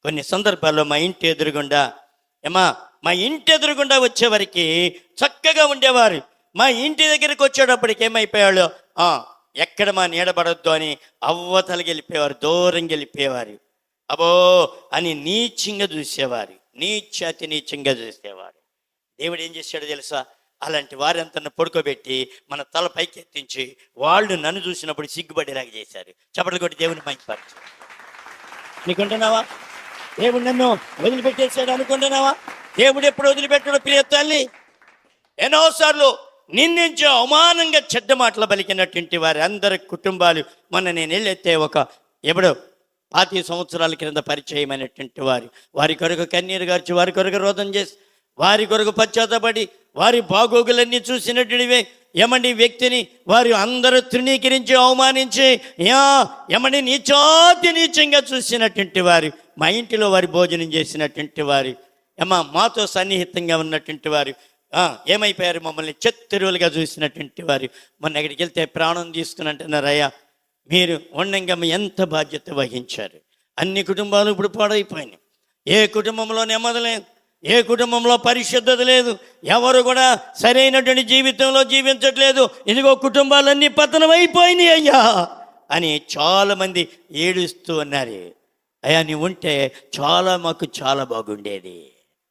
కొన్ని సందర్భాల్లో మా ఇంటి ఎదురుగుండా మా ఇంటి ఎదురుగుండా వచ్చేవారికి చక్కగా ఉండేవారు. మా ఇంటి దగ్గరికి వచ్చేటప్పటికి ఏమైపోయాడు, ఎక్కడ మా నీడబడద్దు అని అవ్వతలకి వెళ్ళిపోయేవారు, దూరం వెళ్ళిపోయేవారు. అబో అని నీచంగా చూసేవారు, నీచంగా చూసేవారు. దేవుడు ఏం చేశాడో తెలుసా? అలాంటి వారంతా పడుకోబెట్టి మన తల పైకి ఎత్తించి వాళ్ళు నన్ను చూసినప్పుడు సిగ్గుపడేలాగా చేశారు. చప్పట్లు కొట్టి దేవుని మైపరచు. అనుకుంటున్నావా దేవుడు నన్ను వదిలిపెట్టేశాడు? అనుకుంటున్నావా? దేవుడు ఎప్పుడు వదిలిపెట్టాడో ప్రియ తల్లి? ఎన్నోసార్లు నిందించి అవమానంగా చెడ్డ మాటలు పలికినటువంటి వారి అందరి కుటుంబాలు మొన్న నేను వెళ్ళెత్తే ఎప్పుడో 25 సంవత్సరాల క్రింద పరిచయమైనటువంటి వారి కొరకు కన్నీరు గార్చి, వారి కొరకు రోదన చేసి, వారి కొరకు పశ్చాత్తపడి, వారి బాగోగులన్నీ చూసినటువంటివే వ్యక్తిని వారు అందరూ తృణీకరించి అవమానించి నీచంగా చూసినటువంటి వారు, మా ఇంటిలో వారి భోజనం చేసినటువంటి వారు, మాతో సన్నిహితంగా ఉన్నటువంటి వారు ఏమైపోయారు? మమ్మల్ని చెత్తరువులుగా చూసినటువంటి వారు మొన్న ఎక్కడికి వెళ్తే ప్రాణం తీసుకుని అంటున్నారయ్యా, మీరు ఉండంగా ఎంత బాధ్యత వహించారు. అన్ని కుటుంబాలు ఇప్పుడు పాడైపోయినాయి. ఏ కుటుంబంలో నెమ్మది లేదు, ఏ కుటుంబంలో పరిశుద్ధత లేదు, ఎవరు కూడా సరైనటువంటి జీవితంలో జీవించట్లేదు. ఇదిగో కుటుంబాలన్నీ పతనం అయిపోయినాయి అయ్యా అని చాలామంది ఏడుస్తూ ఉన్నారు. అయ్యా, నీ ఉంటే మాకు చాలా బాగుండేది.